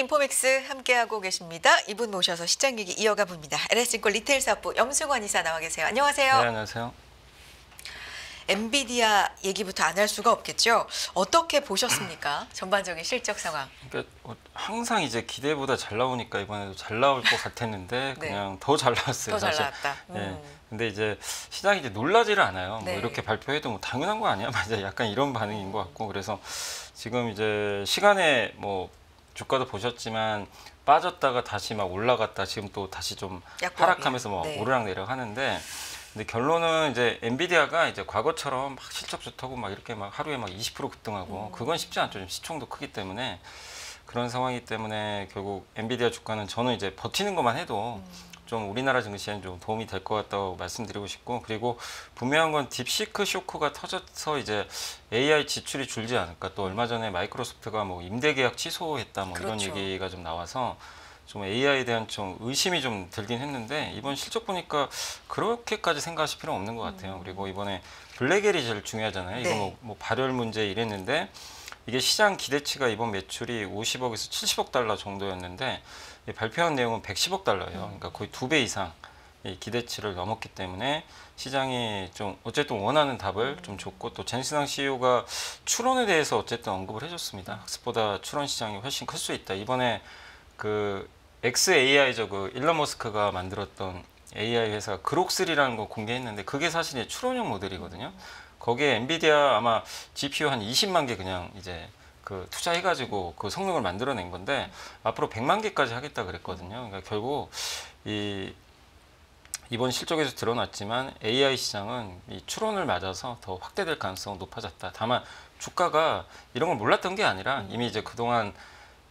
인포맥스 함께하고 계십니다. 이분 모셔서 시장 얘기 이어가 봅니다. LS증권 리테일 사업부 염승환 이사 나와 계세요. 안녕하세요. 네, 안녕하세요. 엔비디아 얘기부터 안 할 수가 없겠죠. 어떻게 보셨습니까? 전반적인 실적 상황. 그러니까 항상 이제 기대보다 잘 나오니까 이번에도 잘 나올 것 같았는데 네. 그냥 더 잘 나왔어요. 더 잘 사실. 나왔다. 네. 근데 이제 시장이 이제 놀라지를 않아요. 네. 뭐 이렇게 발표해도 뭐 당연한 거 아니야? 맞아. 약간 이런 반응인 것 같고 그래서 지금 이제 시간에 뭐 주가도 보셨지만 빠졌다가 다시 막 올라갔다 지금 또 다시 좀 하락하면서 뭐 네. 오르락내리락 하는데 근데 결론은 이제 엔비디아가 이제 과거처럼 막 실적 좋다고 막 이렇게 막 하루에 막 20% 급등하고 그건 쉽지 않죠. 좀 시총도 크기 때문에 그런 상황이기 때문에 결국 엔비디아 주가는 저는 이제 버티는 것만 해도 좀 우리나라 증시에는 좀 도움이 될 것 같다고 말씀드리고 싶고 그리고 분명한 건 딥시크 쇼크가 터져서 이제 AI 지출이 줄지 않을까 또 얼마 전에 마이크로소프트가 뭐 임대 계약 취소했다 뭐 그렇죠. 이런 얘기가 좀 나와서 좀 AI에 대한 좀 의심이 좀 들긴 했는데 이번 실적 보니까 그렇게까지 생각하실 필요는 없는 것 같아요. 그리고 이번에 블랙엘이 제일 중요하잖아요. 이거 네. 뭐 발열 문제 이랬는데 이게 시장 기대치가 이번 매출이 50억에서 70억 달러 정도였는데 발표한 내용은 110억 달러예요. 그러니까 거의 2배 이상 이 기대치를 넘었기 때문에 시장이 좀 어쨌든 원하는 답을 좀 줬고 또 젠슨항 CEO가 추론에 대해서 어쨌든 언급을 해줬습니다. 학습보다 추론 시장이 훨씬 클 수 있다. 이번에 그 XAI죠. 그 일론 머스크가 만들었던 AI 회사 그록3라는 거 공개했는데 그게 사실 추론형 모델이거든요. 거기에 엔비디아 아마 GPU 한 20만 개 그냥 이제 그 투자해가지고 그 성능을 만들어낸 건데 앞으로 100만 개까지 하겠다 그랬거든요. 그러니까 결국 이번 실적에서 드러났지만 AI 시장은 이 추론을 맞아서 더 확대될 가능성은 높아졌다. 다만 주가가 이런 걸 몰랐던 게 아니라 이미 이제 그동안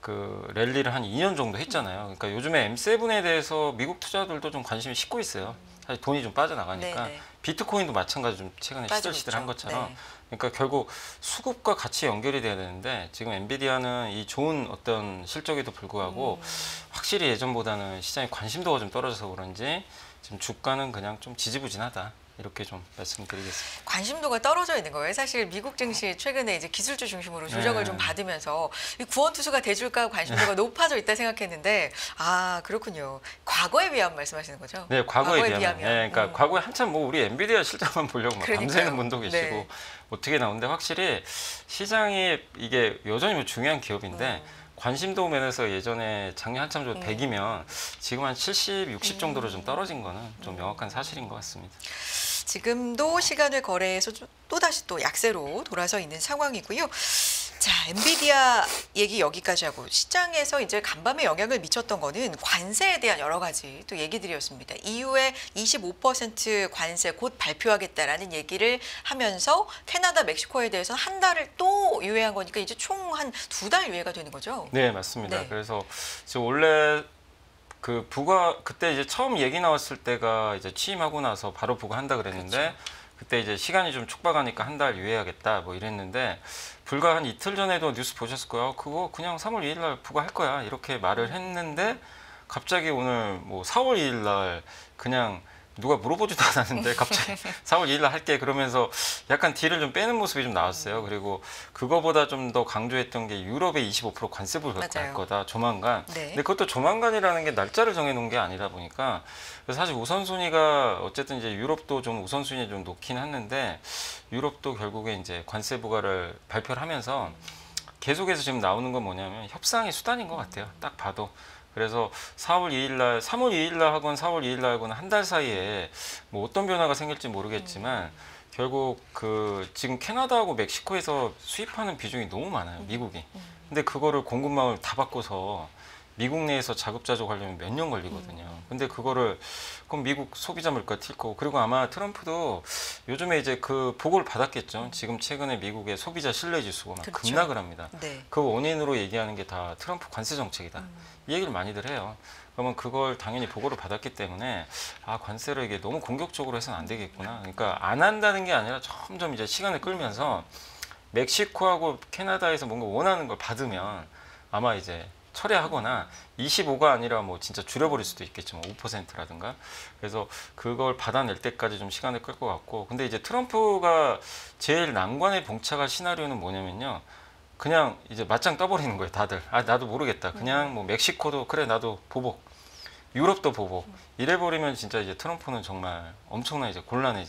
그 랠리를 한 2년 정도 했잖아요. 그러니까 요즘에 M7에 대해서 미국 투자들도 좀 관심이 식고 있어요. 사실 돈이 좀 빠져나가니까. 네네. 비트코인도 마찬가지 좀 최근에 시들시들한 것처럼. 그러니까 결국 수급과 같이 연결이 돼야 되는데 지금 엔비디아는 이 좋은 어떤 실적에도 불구하고 확실히 예전보다는 시장의 관심도가 좀 떨어져서 그런지 지금 주가는 그냥 좀 지지부진하다. 이렇게 좀 말씀드리겠습니다. 관심도가 떨어져 있는 거예요. 사실 미국 증시 최근에 이제 기술주 중심으로 조정을 좀 받으면서 이 구원투수가 대줄까 관심도가 높아져 있다 생각했는데 아 그렇군요. 과거에 비하면 말씀하시는 거죠? 네, 과거에 비하면. 네, 그러니까 과거에 한참 뭐 우리 엔비디아 실적만 보려고 막 밤새는 분도 계시고 네. 어떻게 나오는데 확실히 시장이 이게 여전히 뭐 중요한 기업인데 관심도 면에서 예전에 작년 한참 전 100이면 지금 한 70, 60 정도로 좀 떨어진 거는 좀 명확한 사실인 것 같습니다. 지금도 시간을 거래해서 또다시 또 약세로 돌아서 있는 상황이고요. 자, 엔비디아 얘기 여기까지 하고 시장에서 이제 간밤에 영향을 미쳤던 거는 관세에 대한 여러 가지 또 얘기들이었습니다. 이후에 25% 관세 곧 발표하겠다라는 얘기를 하면서 캐나다, 멕시코에 대해서 한 달을 또 유예한 거니까 이제 총 한 2달 유예가 되는 거죠? 네, 맞습니다. 네. 그래서 지금 원래 그 부가 그때 이제 처음 얘기 나왔을 때가 이제 취임하고 나서 바로 부과한다 그랬는데 그렇죠. 그때 이제 시간이 좀 촉박하니까 한 달 유예하겠다 뭐 이랬는데 불과 한 이틀 전에도 뉴스 보셨을 거예요. 그거 그냥 3월 2일 날 부과할 거야 이렇게 말을 했는데 갑자기 오늘 뭐 4월 2일 날 그냥 누가 물어보지도 않았는데 갑자기 4월 2일 날 할게 그러면서 약간 딜을 좀 빼는 모습이 좀 나왔어요. 그리고 그거보다 좀 더 강조했던 게 유럽에 25% 관세를 할 거다 조만간. 네. 근데 그것도 조만간이라는 게 날짜를 정해놓은 게 아니라 보니까 그래서 사실 우선순위가 어쨌든 이제 유럽도 좀 우선순위에 좀 놓긴 했는데 유럽도 결국에 이제 관세 부과를 발표를 하면서 계속해서 지금 나오는 건 뭐냐면 협상의 수단인 것 같아요. 딱 봐도. 그래서 4월 2일 날, 3월 2일 날 하건 4월 2일 날 하건 한 달 사이에 뭐 어떤 변화가 생길지 모르겠지만 결국 그 지금 캐나다하고 멕시코에서 수입하는 비중이 너무 많아요. 미국이. 근데 그거를 공급망을 다 바꿔서 미국 내에서 자급자족하려면 몇 년 걸리거든요. 근데 그거를 그럼 미국 소비자 물가 튈 거고 그리고 아마 트럼프도 요즘에 이제 그 보고를 받았겠죠. 지금 최근에 미국의 소비자 신뢰 지수가 막 그렇죠. 급락을 합니다. 네. 그 원인으로 얘기하는 게 다 트럼프 관세 정책이다. 이 얘기를 많이들 해요. 그러면 그걸 당연히 보고를 받았기 때문에 아 관세를 이게 너무 공격적으로 해서는 안 되겠구나. 그러니까 안 한다는 게 아니라 점점 이제 시간을 끌면서 멕시코하고 캐나다에서 뭔가 원하는 걸 받으면 아마 이제 철회하거나 25가 아니라 뭐 진짜 줄여버릴 수도 있겠지만 5%라든가 그래서 그걸 받아낼 때까지 좀 시간을 끌 것 같고 근데 이제 트럼프가 제일 난관에 봉착할 시나리오는 뭐냐면요 그냥 이제 맞짱 떠버리는 거예요, 다들. 아, 나도 모르겠다. 그냥 뭐 멕시코도 그래, 나도 보복. 유럽도 보복. 이래버리면 진짜 이제 트럼프는 정말 엄청난 이제 곤란에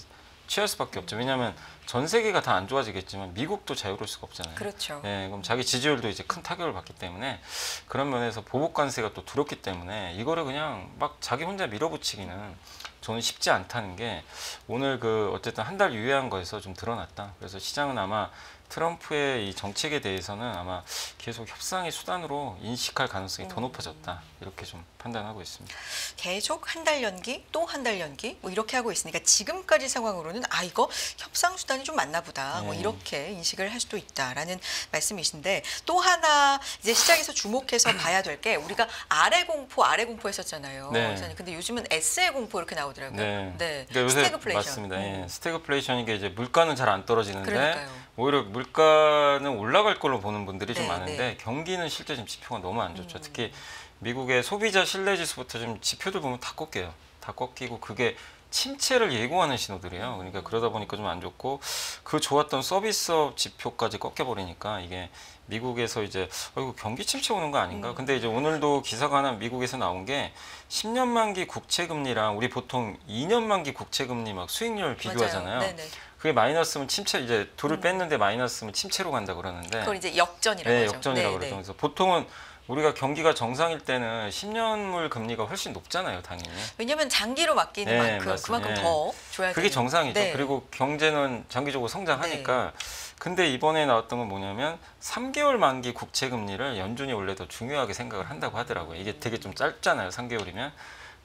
취할 수밖에 없죠. 왜냐하면 전 세계가 다 안 좋아지겠지만 미국도 자유로울 수가 없잖아요. 그렇죠. 예, 그럼 자기 지지율도 이제 큰 타격을 받기 때문에 그런 면에서 보복 관세가 또 두렵기 때문에 이거를 그냥 막 자기 혼자 밀어붙이기는 저는 쉽지 않다는 게 오늘 그 어쨌든 한 달 유예한 거에서 좀 드러났다. 그래서 시장은 아마 트럼프의 이 정책에 대해서는 아마 계속 협상의 수단으로 인식할 가능성이 더 높아졌다. 이렇게 좀 판단하고 있습니다. 계속 한 달 연기, 또 한 달 연기, 뭐 이렇게 하고 있으니까 지금까지 상황으로는 아 이거 협상 수단이 좀 맞나 보다, 뭐 네. 이렇게 인식을 할 수도 있다라는 말씀이신데 또 하나 이제 시장에서 주목해서 봐야 될 게 우리가 아래 공포 했었잖아요. 네. 근데 요즘은 S의 공포 이렇게 나오더라고요. 네. 네. 그러니까 요새 스태그플레이션. 맞습니다. 예. 스태그플레이션인 게 이제 물가는 잘 안 떨어지는데 그러니까요. 오히려 물가는 올라갈 걸로 보는 분들이 좀 네, 많은데 네. 경기는 실제 지금 지표가 너무 안 좋죠. 특히 미국의 소비자 신뢰지수부터 좀 지표들 보면 다 꺾여요. 다 꺾이고 그게 침체를 예고하는 신호들이에요. 그러니까 그러다 보니까 좀 안 좋고 그 좋았던 서비스업 지표까지 꺾여버리니까 이게 미국에서 이제 이거 경기 침체 오는 거 아닌가? 근데 이제 오늘도 기사가 하나 미국에서 나온 게 10년 만기 국채 금리랑 우리 보통 2년 만기 국채 금리 막 수익률 비교하잖아요. 맞아요. 네네. 그게 마이너스면 침체 이제 둘을 뺐는데 마이너스면 침체로 간다 그러는데 그걸 이제 역전이라고 네, 하죠. 역전이라고 네, 그러죠. 네. 그래서 보통은 우리가 경기가 정상일 때는 10년물 금리가 훨씬 높잖아요, 당연히. 왜냐하면 장기로 맡기는 네, 만큼 맞습니다. 그만큼 네. 더 줘야 그게 되는. 정상이죠. 네. 그리고 경제는 장기적으로 성장하니까. 근데 이번에 나왔던 건 뭐냐면 3개월 만기 국채 금리를 연준이 원래 더 중요하게 생각을 한다고 하더라고요. 이게 되게 좀 짧잖아요, 3개월이면.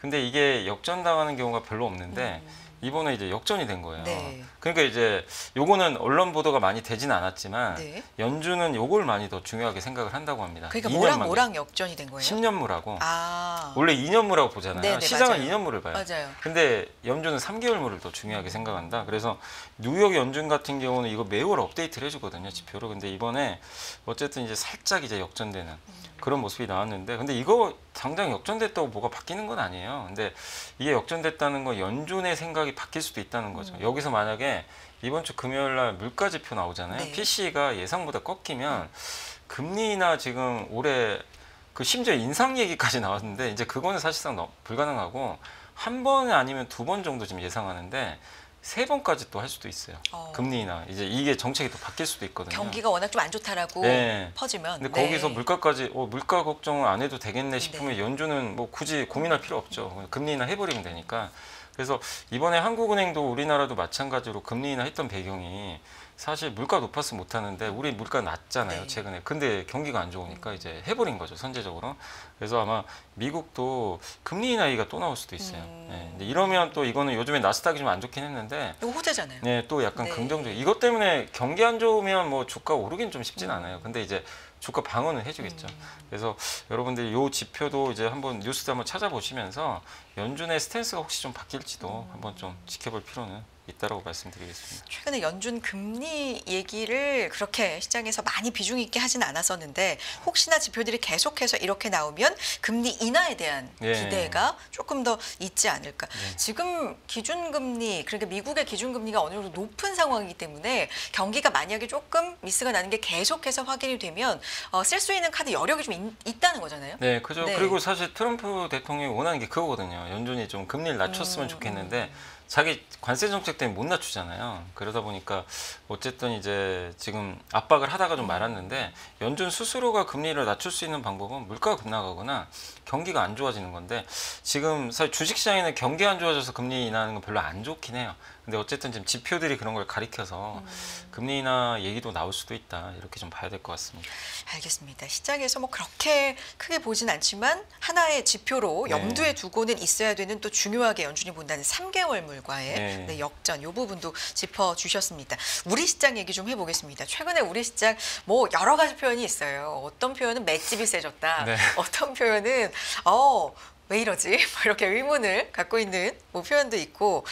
근데 이게 역전당하는 경우가 별로 없는데 이번에 이제 역전이 된 거예요. 네. 그러니까 이제 요거는 언론 보도가 많이 되진 않았지만 네. 연준은 요걸 많이 더 중요하게 생각을 한다고 합니다. 그러니까 2년 만기. 뭐랑 역전이 된 거예요? 10년물하고 아. 원래 2년물하고 보잖아요. 네네, 시장은 맞아요. 2년물을 봐요. 맞아요. 근데 연준은 3개월물을 더 중요하게 생각한다. 그래서 뉴욕 연준 같은 경우는 이거 매월 업데이트를 해주거든요, 지표로. 근데 이번에 어쨌든 이제 살짝 이제 역전되는 그런 모습이 나왔는데, 근데 이거 당장 역전됐다고 뭐가 바뀌는 건 아니에요. 근데 이게 역전됐다는 건 연준의 생각이 바뀔 수도 있다는 거죠. 여기서 만약에 이번 주 금요일 날 물가 지표 나오잖아요. 네. PC가 예상보다 꺾이면 금리나 지금 올해 그 심지어 인상 얘기까지 나왔는데 이제 그거는 사실상 불가능하고 한 번 아니면 두 번 정도 지금 예상하는데 3번까지 또 할 수도 있어요. 금리나 이제 이게 정책이 또 바뀔 수도 있거든요. 경기가 워낙 좀 안 좋다라고 네. 퍼지면. 근데 네. 거기서 물가까지 물가 걱정을 안 해도 되겠네 싶으면 연준은 뭐 굳이 고민할 필요 없죠. 금리나 해버리면 되니까. 그래서 이번에 한국은행도 우리나라도 마찬가지로 금리나 했던 배경이 사실 물가 높아서 못하는데 우리 물가 낮잖아요, 네. 최근에. 근데 경기가 안 좋으니까 이제 해버린 거죠, 선제적으로. 그래서 아마 미국도 금리 인하기가 또 나올 수도 있어요. 네. 근데 이러면 또 이거는 요즘에 나스닥이 좀 안 좋긴 했는데 이거 호재잖아요. 네, 또 약간 네. 긍정적. 이것 때문에 경기 안 좋으면 뭐 주가 오르긴 좀 쉽진 않아요. 근데 이제 주가 방어는 해주겠죠. 그래서 여러분들이 요 지표도 이제 한번 뉴스도 한번 찾아보시면서 연준의 스탠스가 혹시 좀 바뀔지도 한번 좀 지켜볼 필요는 있다라고 말씀드리겠습니다. 최근에 연준 금리 얘기를 그렇게 시장에서 많이 비중 있게 하진 않았었는데 혹시나 지표들이 계속해서 이렇게 나오면 금리 인하에 대한 네. 기대가 조금 더 있지 않을까. 네. 지금 기준금리, 그러니까 미국의 기준금리가 어느 정도 높은 상황이기 때문에 경기가 만약에 조금 미스가 나는 게 계속해서 확인이 되면 쓸 수 있는 카드 여력이 좀 있다는 거잖아요. 네, 그죠. 네. 그리고 사실 트럼프 대통령이 원하는 게 그거거든요. 연준이 좀 금리를 낮췄으면 좋겠는데 자기 관세 정책 때문에 못 낮추잖아요. 그러다 보니까 어쨌든 이제 지금 압박을 하다가 좀 말았는데 연준 스스로가 금리를 낮출 수 있는 방법은 물가가 급락하거나 경기가 안 좋아지는 건데 지금 사실 주식시장에는 경기 안 좋아져서 금리 인하하는 건 별로 안 좋긴 해요. 근데 어쨌든 지금 지표들이 그런 걸 가리켜서 금리 인하 얘기도 나올 수도 있다. 이렇게 좀 봐야 될 것 같습니다. 알겠습니다. 시장에서 뭐 그렇게 크게 보진 않지만 하나의 지표로 네. 염두에 두고는 있어야 되는 또 중요하게 연준이 본다는 3개월 물과의 네. 역전, 이 부분도 짚어주셨습니다. 우리 시장 얘기 좀 해보겠습니다. 최근에 우리 시장 뭐 여러 가지 표현이 있어요. 어떤 표현은 맷집이 세졌다. 네. 어떤 표현은 왜 이러지? 뭐 이렇게 의문을 갖고 있는 뭐 표현도 있고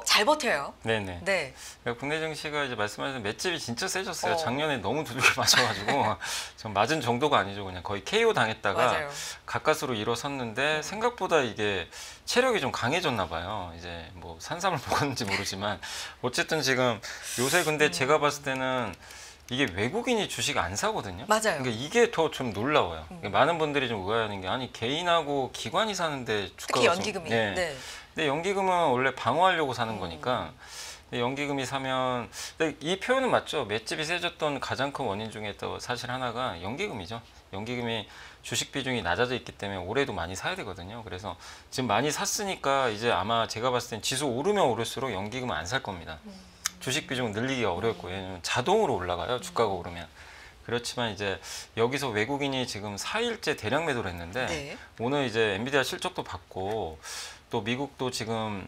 잘 버텨요. 네네. 네. 국내 증시가 이제 말씀하신 맷집이 진짜 세졌어요. 어. 작년에 너무 두들겨 맞아가지고 좀 맞은 정도가 아니죠. 그냥 거의 KO 당했다가 맞아요. 가까스로 일어섰는데 생각보다 이게 체력이 좀 강해졌나 봐요. 이제 뭐 산삼을 먹었는지 모르지만 어쨌든 지금 요새 근데 제가 봤을 때는 이게 외국인이 주식 안 사거든요. 맞아요. 그러니까 이게 더 좀 놀라워요. 그러니까 많은 분들이 좀 의아해하는 게 아니 개인하고 기관이 사는데 주가가 특히 연기금이. 네. 네. 근데 연기금은 원래 방어하려고 사는 거니까 근데 연기금이 사면 근데 이 표현은 맞죠. 맷집이 세졌던 가장 큰 원인 중에 또 사실 하나가 연기금이죠. 연기금이 주식 비중이 낮아져 있기 때문에 올해도 많이 사야 되거든요. 그래서 지금 많이 샀으니까 이제 아마 제가 봤을 땐 지수 오르면 오를수록 연기금은 안 살 겁니다. 주식 비중 늘리기가 어렵고 왜냐면 자동으로 올라가요. 주가가 오르면. 그렇지만 이제 여기서 외국인이 지금 4일째 대량 매도를 했는데 네. 오늘 이제 엔비디아 실적도 받고 또 미국도 지금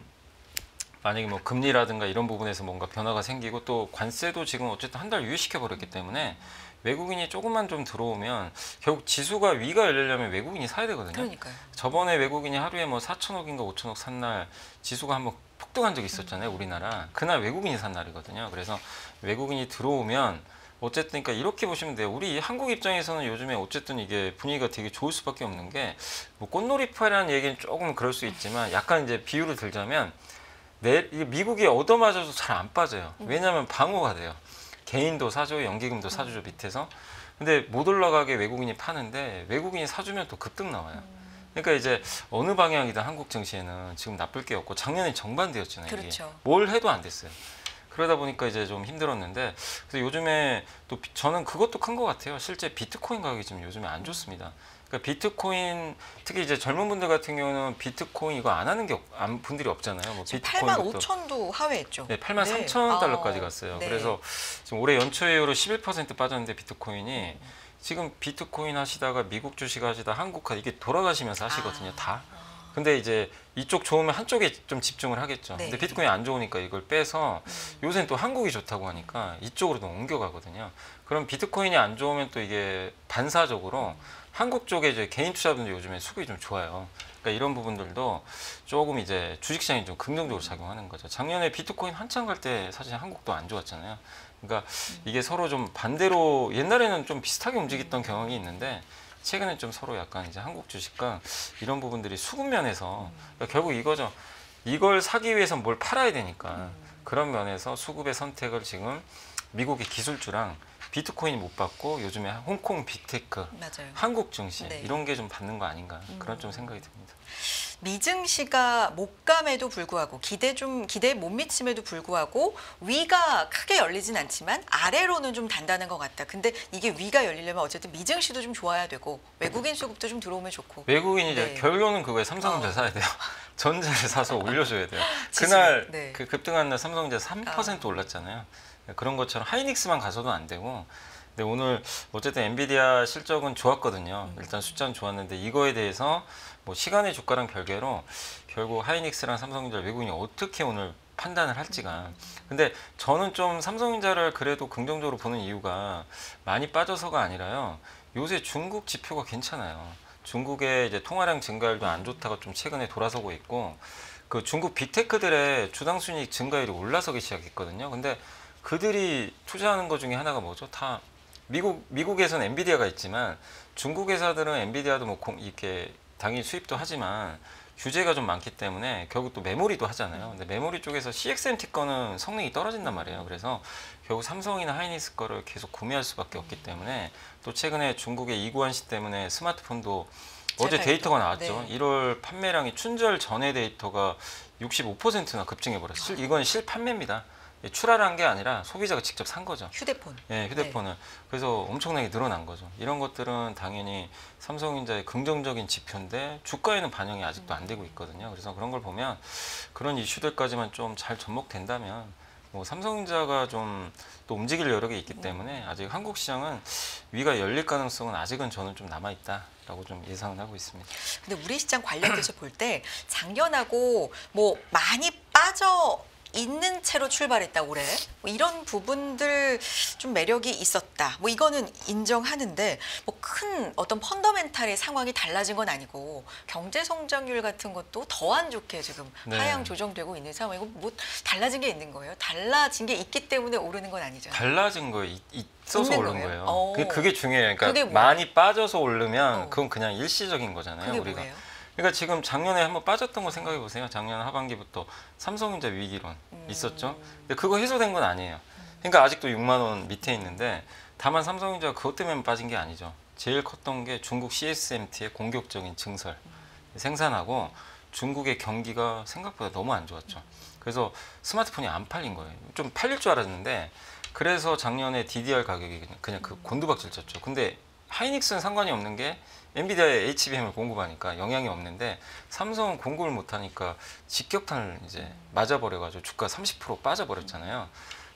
만약에 뭐 금리라든가 이런 부분에서 뭔가 변화가 생기고 또 관세도 지금 어쨌든 한 달 유예시켜 버렸기 때문에 외국인이 조금만 좀 들어오면 결국 지수가 위가 열리려면 외국인이 사야 되거든요. 그러니까요. 저번에 외국인이 하루에 뭐 4천억인가 5천억 산 날 지수가 한번 폭등한 적이 있었잖아요. 우리나라. 그날 외국인이 산 날이거든요. 그래서 외국인이 들어오면 어쨌든 그러니까 이렇게 보시면 돼요. 우리 한국 입장에서는 요즘에 어쨌든 이게 분위기가 되게 좋을 수밖에 없는 게 뭐 꽃놀이파라는 얘기는 조금 그럴 수 있지만 약간 이제 비유를 들자면 이게 미국이 얻어맞아도 잘 안 빠져요. 왜냐하면 방어가 돼요. 개인도 사죠, 연기금도 사주죠 밑에서. 근데 못 올라가게 외국인이 파는데 외국인이 사주면 또 급등 나와요. 그러니까 이제 어느 방향이든 한국 증시에는 지금 나쁠 게 없고 작년에 정반대였잖아요. 이게. 그렇죠. 뭘 해도 안 됐어요. 그러다 보니까 이제 좀 힘들었는데 그래서 요즘에 또 저는 그것도 큰 것 같아요. 실제 비트코인 가격이 지금 요즘에 안 좋습니다. 그러니까 비트코인 특히 이제 젊은 분들 같은 경우는 비트코인 이거 안 하는 게 분들이 없잖아요. 뭐 8만 5천도 하회했죠. 네, 8만 네. 3천 달러까지 갔어요. 네. 그래서 지금 올해 연초 이후로 11% 빠졌는데 비트코인이 지금 비트코인 하시다가 미국 주식 하시다 한국 이게 돌아가시면서 하시거든요. 다. 근데 이제 이쪽 좋으면 한쪽에 좀 집중을 하겠죠. 네. 근데 비트코인이 안 좋으니까 이걸 빼서 요새는 또 한국이 좋다고 하니까 이쪽으로 좀 옮겨가거든요. 그럼 비트코인이 안 좋으면 또 이게 반사적으로 한국 쪽에 이제 개인 투자분들 요즘에 수급이 좀 좋아요. 그러니까 이런 부분들도 조금 이제 주식시장이 좀 긍정적으로 작용하는 거죠. 작년에 비트코인 한창 갈 때 사실 한국도 안 좋았잖아요. 그러니까 이게 서로 좀 반대로 옛날에는 좀 비슷하게 움직였던 경향이 있는데 최근에 좀 서로 약간 이제 한국 주식과 이런 부분들이 수급면에서 그러니까 결국 이거죠. 이걸 사기 위해서 뭘 팔아야 되니까 그런 면에서 수급의 선택을 지금 미국의 기술주랑 비트코인이 못 받고 요즘에 홍콩 빅테크, 맞아요. 한국 증시 네. 이런 게 좀 받는 거 아닌가 그런 좀 생각이 듭니다. 미증시가 목감에도 불구하고 기대에 못 미침에도 불구하고 위가 크게 열리진 않지만 아래로는 좀 단단한 것 같다. 근데 이게 위가 열리려면 어쨌든 미증시도 좀 좋아야 되고 외국인 수급도 좀 들어오면 좋고. 외국인이 이제 네. 결론은 그거에 삼성전자 사야 돼요. 전자를 사서 올려줘야 돼요. 지수, 그날 네. 그 급등한 날 삼성전자 3% 올랐잖아요. 그런 것처럼 하이닉스만 가서도 안 되고. 근데 오늘 어쨌든 엔비디아 실적은 좋았거든요. 일단 숫자는 좋았는데 이거에 대해서 뭐 시간의 주가랑 별개로 결국 하이닉스랑 삼성전자 외국인이 어떻게 오늘 판단을 할지가. 근데 저는 좀 삼성전자를 그래도 긍정적으로 보는 이유가 많이 빠져서가 아니라요. 요새 중국 지표가 괜찮아요. 중국의 이제 통화량 증가율도 안 좋다가 좀 최근에 돌아서고 있고 그 중국 빅테크들의 주당 순이익 증가율이 올라서기 시작했거든요. 근데 그들이 투자하는 것 중에 하나가 뭐죠? 다 미국에서는 엔비디아가 있지만 중국 회사들은 엔비디아도 뭐 이렇게 당연히 수입도 하지만 규제가 좀 많기 때문에 결국 또 메모리도 하잖아요. 근데 메모리 쪽에서 CXMT 거는 성능이 떨어진단 말이에요. 그래서 결국 삼성이나 하이닉스 거를 계속 구매할 수밖에 없기 때문에 또 최근에 중국의 이구환 씨 때문에 스마트폰도 어제 데이터가 나왔죠. 네. 1월 판매량이 춘절 전의 데이터가 65%나 급증해 버렸어요. 이건 실판매입니다. 출하한 게 아니라 소비자가 직접 산 거죠. 휴대폰. 네, 휴대폰을. 그래서 엄청나게 늘어난 거죠. 이런 것들은 당연히 삼성전자의 긍정적인 지표인데 주가에는 반영이 아직도 안 되고 있거든요. 그래서 그런 걸 보면 그런 이슈들까지만 좀 잘 접목된다면 뭐 삼성전자가 좀 또 움직일 여력이 있기 때문에 아직 한국 시장은 위가 열릴 가능성은 아직은 저는 좀 남아 있다라고 좀 예상을 하고 있습니다. 근데 우리 시장 관련돼서 볼 때 작년하고 뭐 많이 빠져 있는 채로 출발했다 올해 뭐 이런 부분들 좀 매력이 있었다. 뭐 이거는 인정하는데 뭐 큰 어떤 펀더멘탈의 상황이 달라진 건 아니고 경제 성장률 같은 것도 더 안 좋게 지금 네. 하향 조정되고 있는 상황이고 뭐 달라진 게 있는 거예요? 달라진 게 있기 때문에 오르는 건 아니잖아요. 달라진 거 있어서 있는 오른 거예요? 거예요. 그게 중요해요. 그게 그러니까 뭐예요? 많이 빠져서 오르면 어. 그건 그냥 일시적인 거잖아요. 그게 우리가. 뭐예요? 그러니까 지금 작년에 한번 빠졌던 거 생각해 보세요. 작년 하반기부터 삼성전자 위기론 있었죠. 근데 그거 해소된 건 아니에요. 그러니까 아직도 6만 원 밑에 있는데 다만 삼성전자가 그것 때문에 빠진 게 아니죠. 제일 컸던 게 중국 CSMT의 공격적인 증설 생산하고 중국의 경기가 생각보다 너무 안 좋았죠. 그래서 스마트폰이 안 팔린 거예요. 좀 팔릴 줄 알았는데 그래서 작년에 DDR 가격이 그냥 그 곤두박질 쳤죠. 근데 하이닉스는 상관이 없는 게 엔비디아에 HBM을 공급하니까 영향이 없는데 삼성은 공급을 못하니까 직격탄을 이제 맞아버려가지고 주가 30% 빠져버렸잖아요.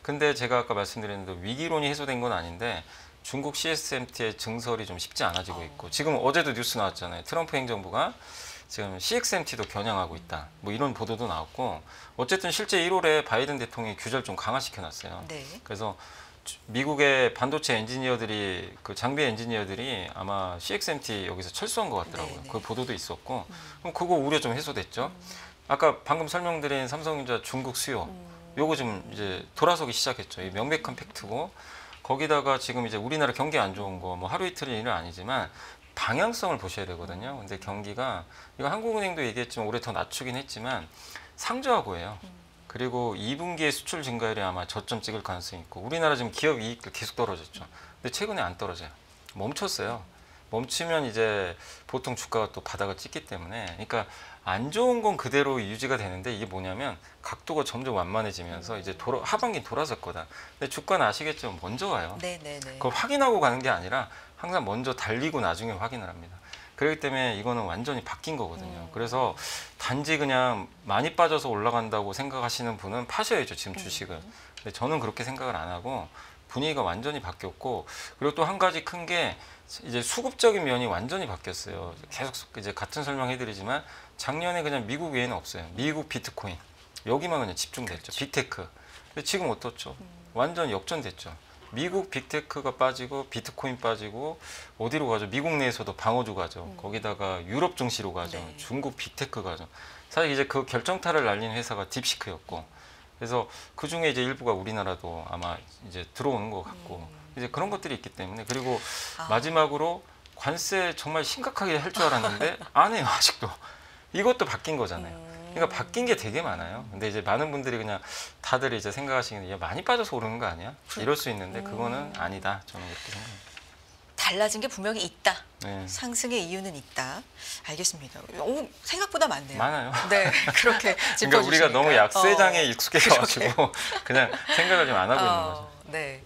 근데 제가 아까 말씀드렸는데 위기론이 해소된 건 아닌데 중국 CSMT의 증설이 좀 쉽지 않아지고 있고 지금 어제도 뉴스 나왔잖아요. 트럼프 행정부가 지금 CXMT도 겨냥하고 있다. 뭐 이런 보도도 나왔고 어쨌든 실제 1월에 바이든 대통령이 규제를 좀 강화시켜놨어요. 네. 그래서 미국의 반도체 엔지니어들이 그 장비 엔지니어들이 아마 CXMT 여기서 철수한 것 같더라고요. 네, 네. 그 보도도 있었고 그럼 그거 우려 좀 해소됐죠. 아까 방금 설명드린 삼성전자 중국 수요 요거 좀 이제 돌아서기 시작했죠. 이 명백한 팩트고 거기다가 지금 이제 우리나라 경기 안 좋은 거 뭐 하루 이틀 일은 아니지만 방향성을 보셔야 되거든요. 근데 경기가 이거 한국은행도 얘기했지만 올해 더 낮추긴 했지만 상저하고예요. 그리고 2분기에 수출 증가율이 아마 저점 찍을 가능성이 있고 우리나라 지금 기업 이익도 계속 떨어졌죠. 근데 최근에 안 떨어져요. 멈췄어요. 멈추면 이제 보통 주가가 또 바닥을 찍기 때문에 그러니까 안 좋은 건 그대로 유지가 되는데 이게 뭐냐면 각도가 점점 완만해지면서 이제 하반기 돌아설 거다. 근데 주가는 아시겠죠? 먼저 가요. 네네네. 그걸 확인하고 가는 게 아니라 항상 먼저 달리고 나중에 확인을 합니다. 그렇기 때문에 이거는 완전히 바뀐 거거든요. 그래서 단지 그냥 많이 빠져서 올라간다고 생각하시는 분은 파셔야죠, 지금 주식을. 근데 저는 그렇게 생각을 안 하고 분위기가 완전히 바뀌었고 그리고 또 한 가지 큰 게 이제 수급적인 면이 완전히 바뀌었어요. 계속 이제 같은 설명해드리지만 작년에 그냥 미국 외에는 없어요. 미국 비트코인 여기만 그냥 집중됐죠. 그렇죠. 빅테크. 근데 지금 어떻죠? 완전 역전됐죠. 미국 빅테크가 빠지고 비트코인 빠지고 어디로 가죠? 미국 내에서도 방어주 가죠. 거기다가 유럽 증시로 가죠. 네. 중국 빅테크 가죠. 사실 이제 그 결정타를 날린 회사가 딥시크였고 그래서 그 중에 이제 일부가 우리나라도 아마 이제 들어오는 것 같고 이제 그런 것들이 있기 때문에 그리고 마지막으로 관세 정말 심각하게 할 줄 알았는데 안 해요 아직도. 이것도 바뀐 거잖아요. 그러니까 바뀐 게 되게 많아요. 근데 이제 많은 분들이 그냥 다들 이제 생각하시는 게 많이 빠져서 오르는 거 아니야? 이럴 수 있는데 그거는 아니다. 저는 그렇게 생각합니다. 달라진 게 분명히 있다. 네. 상승의 이유는 있다. 알겠습니다. 오, 생각보다 많네요. 많아요. 네, 그렇게 짚어주시니까. 그러니까 우리가 너무 약세장에 익숙해져가지고 그냥 생각을 좀 안 하고 있는 거죠. 네.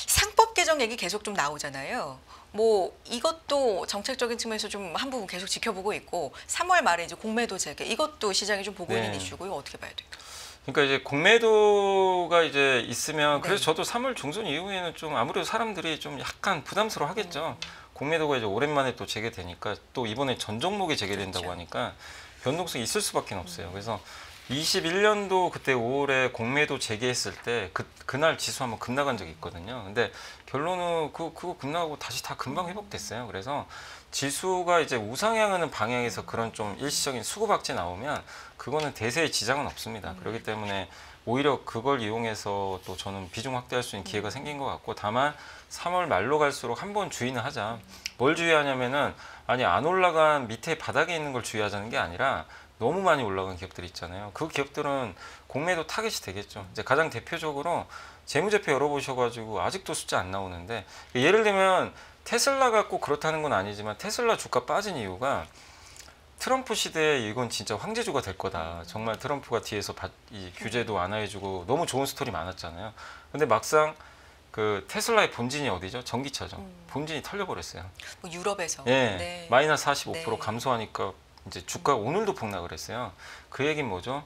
상법 개정 얘기 계속 좀 나오잖아요. 뭐 이것도 정책적인 측면에서 좀 한 부분 계속 지켜보고 있고 3월 말에 이제 공매도 재개 이것도 시장이 좀 보고 있는 네. 이슈고요. 어떻게 봐야 돼요? 그러니까 이제 공매도가 이제 있으면 그래서 네. 저도 3월 중순 이후에는 좀 아무래도 사람들이 좀 약간 부담스러워 하겠죠. 공매도가 이제 오랜만에 또 재개되니까 또 이번에 전 종목이 재개된다고 그렇죠. 하니까 변동성이 있을 수밖에 없어요. 그래서 21년도 그때 5월에 공매도 재개했을 때 그날 지수 한번 급나간 적이 있거든요. 근데 결론은 그거 급나가고 다시 다 금방 회복됐어요. 그래서 지수가 이제 우상향하는 방향에서 그런 좀 일시적인 수급악재 나오면 그거는 대세에 지장은 없습니다. 그렇기 때문에 오히려 그걸 이용해서 또 저는 비중 확대할 수 있는 기회가 생긴 것 같고 다만 3월 말로 갈수록 한번 주의는 하자. 뭘 주의하냐면은 아니 안 올라간 밑에 바닥에 있는 걸 주의하자는 게 아니라 너무 많이 올라간 기업들 있잖아요. 그 기업들은 공매도 타겟이 되겠죠. 이제 가장 대표적으로 재무제표 열어보셔가지고 아직도 숫자 안 나오는데 예를 들면 테슬라가 꼭 그렇다는 건 아니지만 테슬라 주가 빠진 이유가 트럼프 시대에 이건 진짜 황제주가 될 거다. 정말 트럼프가 뒤에서 이 규제도 완화해주고 너무 좋은 스토리 많았잖아요. 근데 막상 그 테슬라의 본진이 어디죠? 전기차죠. 본진이 털려버렸어요. 뭐 유럽에서. 예, 네. 마이너스 45% 네. 감소하니까 이제 주가 오늘도 폭락을 했어요. 그 얘기는 뭐죠?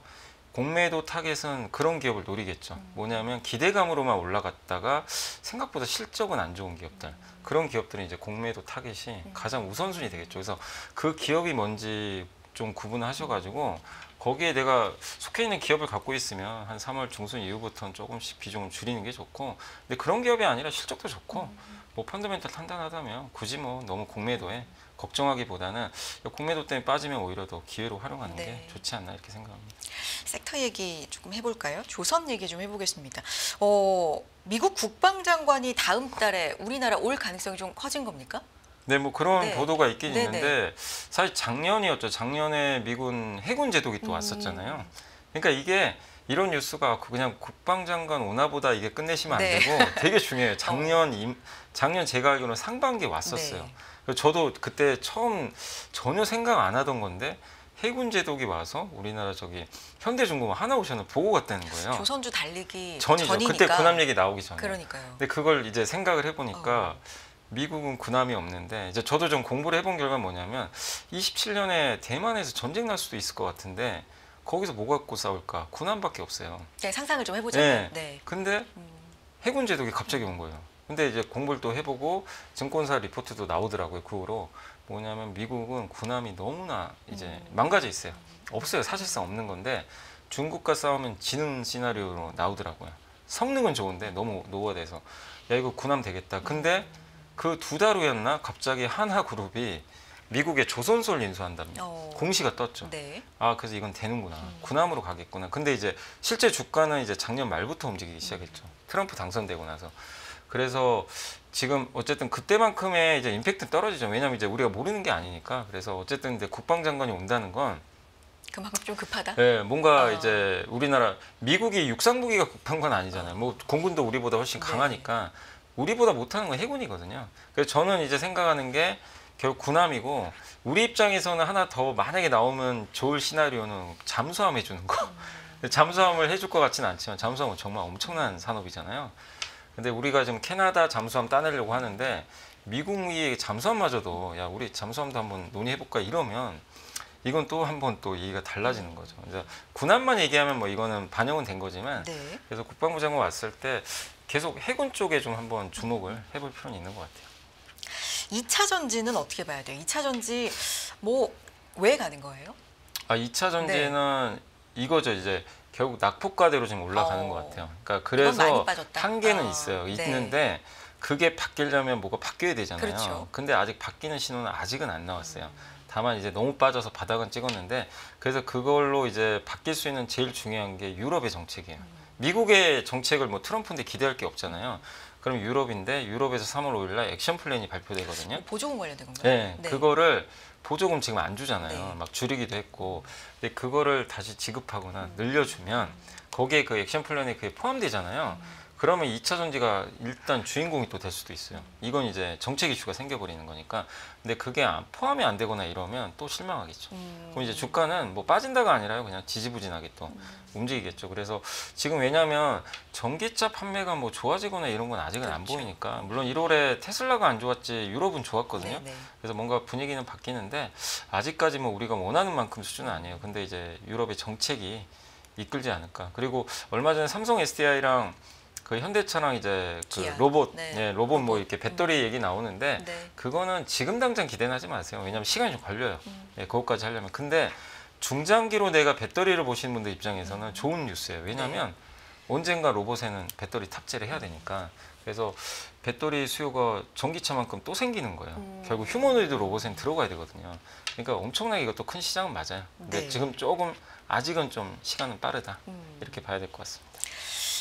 공매도 타겟은 그런 기업을 노리겠죠. 뭐냐면 기대감으로만 올라갔다가 생각보다 실적은 안 좋은 기업들. 그런 기업들은 이제 공매도 타겟이 가장 우선순위 되겠죠. 그래서 그 기업이 뭔지 좀 구분하셔가지고 거기에 내가 속해 있는 기업을 갖고 있으면 한 3월 중순 이후부터는 조금씩 비중을 줄이는 게 좋고 근데 그런 기업이 아니라 실적도 좋고 뭐 펀더멘탈 단단하다면 굳이 뭐 너무 공매도에 걱정하기보다는 공매도 때문에 빠지면 오히려 더 기회로 활용하는 네. 게 좋지 않나 이렇게 생각합니다. 섹터 얘기 조금 해볼까요? 조선 얘기 좀 해보겠습니다. 미국 국방장관이 다음 달에 우리나라 올 가능성이 좀 커진 겁니까? 네, 뭐 그런 네. 보도가 있긴 네네. 있는데 사실 작년이었죠. 작년에 미군 해군 제독이 또 왔었잖아요. 그러니까 이게 이런 뉴스가 그냥 국방장관 오나보다 이게 끝내시면 안 네. 되고 되게 중요해요. 작년 제가 알기로는 상반기에 왔었어요. 네. 그래서 저도 그때 처음 전혀 생각 안 하던 건데 해군 제독이 와서 우리나라 저기 현대중공업 하나오션을 보고 갔다는 거예요. 조선주 달리기 전이죠. 전이니까. 그때 군함 얘기 나오기 전에. 그러니까요. 근데 그걸 이제 생각을 해보니까 미국은 군함이 없는데 이제 저도 좀 공부를 해본 결과 뭐냐면 27년에 대만에서 전쟁 날 수도 있을 것 같은데 거기서 뭐 갖고 싸울까? 군함밖에 없어요. 네, 상상을 좀 해보자면. 네. 네. 근데 해군 제독이 갑자기 온 거예요. 근데 이제 공부를 또 해보고 증권사 리포트도 나오더라고요. 그 후로 뭐냐면 미국은 군함이 너무나 이제 망가져 있어요. 없어요. 사실상 없는 건데 중국과 싸우면 지는 시나리오로 나오더라고요. 성능은 좋은데 너무 노후화돼서 야 이거 군함 되겠다. 근데 그 2달 후였나 갑자기 하나그룹이 미국에 조선소를 인수한답니다. 공시가 떴죠. 네. 아 그래서 이건 되는구나. 군함으로 가겠구나. 근데 이제 실제 주가는 이제 작년 말부터 움직이기 시작했죠. 트럼프 당선되고 나서. 그래서 지금 어쨌든 그때만큼의 이제 임팩트는 떨어지죠. 왜냐하면 이제 우리가 모르는 게 아니니까. 그래서 어쨌든 이제 국방장관이 온다는 건 그만큼 좀 급하다. 네, 뭔가 이제 우리나라 미국이 육상무기가 급한 건 아니잖아요. 뭐 공군도 우리보다 훨씬 네. 강하니까 우리보다 못하는 건 해군이거든요. 그래서 저는 이제 생각하는 게 결국 군함이고 우리 입장에서는 하나 더 만약에 나오면 좋을 시나리오는 잠수함 해주는 거. 잠수함을 해줄 것 같지는 않지만 잠수함은 정말 엄청난 산업이잖아요. 근데 우리가 지금 캐나다 잠수함 따내려고 하는데 미국이 잠수함마저도 야 우리 잠수함도 한번 논의해볼까 이러면 이건 또 한번 또 얘기가 달라지는 거죠. 그래서 군함만 얘기하면 뭐 이거는 반영은 된 거지만 네. 그래서 국방부 장관 왔을 때 계속 해군 쪽에 좀 한번 주목을 해볼 필요는 있는 것 같아요. 2차 전지는 어떻게 봐야 돼요? 2차 전지 뭐 왜 가는 거예요? 아 2차 전지는 이거죠. 이제 결국 낙폭과대로 지금 올라가는 것 같아요. 그러니까 그래서 많이 빠졌다. 한계는 있어요. 네. 있는데 그게 바뀌려면 뭐가 바뀌어야 되잖아요. 그렇죠. 근데 아직 바뀌는 신호는 아직은 안 나왔어요. 다만 이제 너무 빠져서 바닥은 찍었는데 그래서 그걸로 이제 바뀔 수 있는 제일 중요한 게 유럽의 정책이에요. 미국의 정책을 뭐 트럼프인데 기대할 게 없잖아요. 그럼 유럽인데 유럽에서 3월 5일 날 액션 플랜이 발표되거든요. 보조금 관련된 건가요? 네, 그거를 보조금 지금 안 주잖아요. 네. 막 줄이기도 했고. 근데 그거를 다시 지급하거나 늘려주면 거기에 그 액션 플랜에 그게 포함되잖아요. 그러면 2차 전지가 일단 주인공이 또 될 수도 있어요. 이건 이제 정책 이슈가 생겨버리는 거니까. 근데 그게 포함이 안 되거나 이러면 또 실망하겠죠. 그럼 이제 주가는 뭐 빠진다가 아니라요. 그냥 지지부진하게 또 움직이겠죠. 그래서 지금 왜냐하면 전기차 판매가 뭐 좋아지거나 이런 건 아직은 안 그렇죠. 보이니까. 물론 1월에 테슬라가 안 좋았지 유럽은 좋았거든요. 네. 그래서 뭔가 분위기는 바뀌는데 아직까지 뭐 우리가 원하는 만큼 수준은 아니에요. 근데 이제 유럽의 정책이 이끌지 않을까. 그리고 얼마 전에 삼성 SDI랑 그 현대차랑 이제 그 기아. 로봇, 네. 예, 로봇 뭐 이렇게 배터리 얘기 나오는데 네. 그거는 지금 당장 기대는 하지 마세요. 왜냐하면 시간이 좀 걸려요. 예, 그것까지 하려면. 근데 중장기로 내가 배터리를 보시는 분들 입장에서는 좋은 뉴스예요. 왜냐하면 언젠가 로봇에는 배터리 탑재를 해야 되니까. 그래서 배터리 수요가 전기차만큼 또 생기는 거예요. 결국 휴머노이드 로봇엔 들어가야 되거든요. 그러니까 엄청나게 이것도 큰 시장은 맞아요. 근데 네. 지금 조금 아직은 좀 시간은 빠르다. 이렇게 봐야 될 것 같습니다.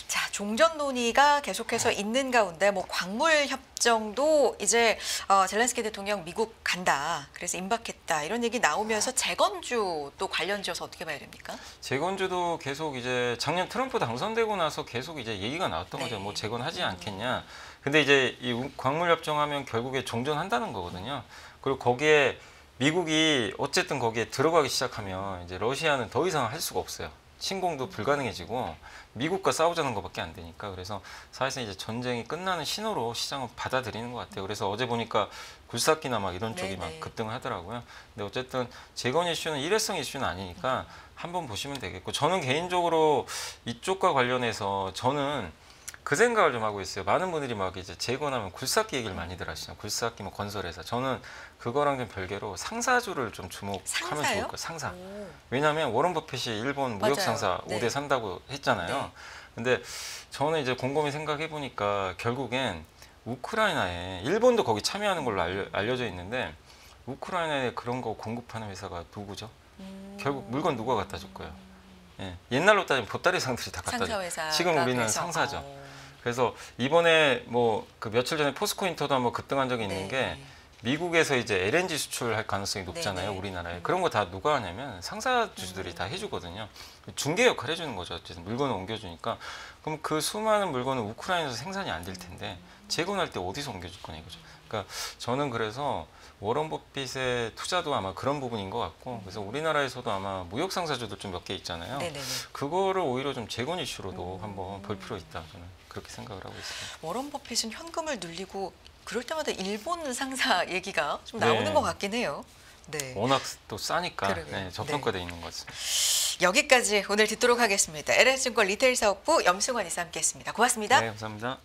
자, 종전 논의가 계속해서 있는 가운데 뭐 광물 협정도 이제 젤렌스키 대통령 미국 간다. 그래서 임박했다. 이런 얘기 나오면서 재건주 또 관련지어서 어떻게 봐야 됩니까? 재건주도 계속 이제 작년 트럼프 당선되고 나서 계속 이제 얘기가 나왔던 네. 거죠. 뭐 재건하지 않겠냐. 근데 이제 이 광물 협정하면 결국에 종전한다는 거거든요. 그리고 거기에 미국이 어쨌든 거기에 들어가기 시작하면 이제 러시아는 더 이상 할 수가 없어요. 침공도 불가능해지고 미국과 싸우자는 것밖에 안 되니까. 그래서 사실상 이제 전쟁이 끝나는 신호로 시장을 받아들이는 것 같아요. 그래서 어제 보니까 굴삭기나 막 이런 쪽이 막 급등을 하더라고요. 근데 어쨌든 재건 이슈는 일회성 이슈는 아니니까 한번 보시면 되겠고, 저는 개인적으로 이쪽과 관련해서 저는 그 생각을 좀 하고 있어요. 많은 분들이 막 이제 재건하면 굴삭기 얘기를 많이들 하시죠. 굴삭기 뭐 건설회사. 저는 그거랑 좀 별개로 상사주를 좀 주목하면 상사요? 좋을 거예요. 상사. 오. 왜냐하면 워런 버핏이 일본 무역 상사 맞아요. 5대 산다고 했잖아요. 네. 근데 저는 이제 곰곰이 생각해 보니까 결국엔 우크라이나에, 일본도 거기 참여하는 걸로 알려져 있는데 우크라이나에 그런 거 공급하는 회사가 누구죠? 결국 물건 누가 갖다 줄 거예요? 예. 옛날로 따지면 보따리 상들이 다 갖다 줘. 상사회사가 지금 우리는 그래서, 상사죠. 그래서 이번에 뭐 그 며칠 전에 포스코 인터도 한번 급등한 적이 있는 게 미국에서 이제 LNG 수출할 가능성이 높잖아요, 네네. 우리나라에. 그런 거 다 누가 하냐면 상사주들이 다 해주거든요. 중개 역할 해주는 거죠. 어쨌든 물건을 옮겨주니까. 그럼 그 수많은 물건은 우크라이나에서 생산이 안 될 텐데 재건할 때 어디서 옮겨줄 거냐 이거죠. 그러니까 저는 그래서 워런 버핏의 투자도 아마 그런 부분인 것 같고, 그래서 우리나라에서도 아마 무역 상사주도 좀 몇 개 있잖아요. 네네네. 그거를 오히려 좀 재건 이슈로도 한번 볼 필요 있다, 저는 그렇게 생각을 하고 있습니다. 워런 버핏은 현금을 늘리고 그럴 때마다 일본 상사 얘기가 좀 네. 나오는 것 같긴 해요. 네. 워낙 또 싸니까 그러게요. 네, 저평가돼 있는 것 같습니다. 여기까지 오늘 듣도록 하겠습니다. LS증권 리테일 사업부 염승환 이사 함께했습니다. 고맙습니다. 네, 감사합니다.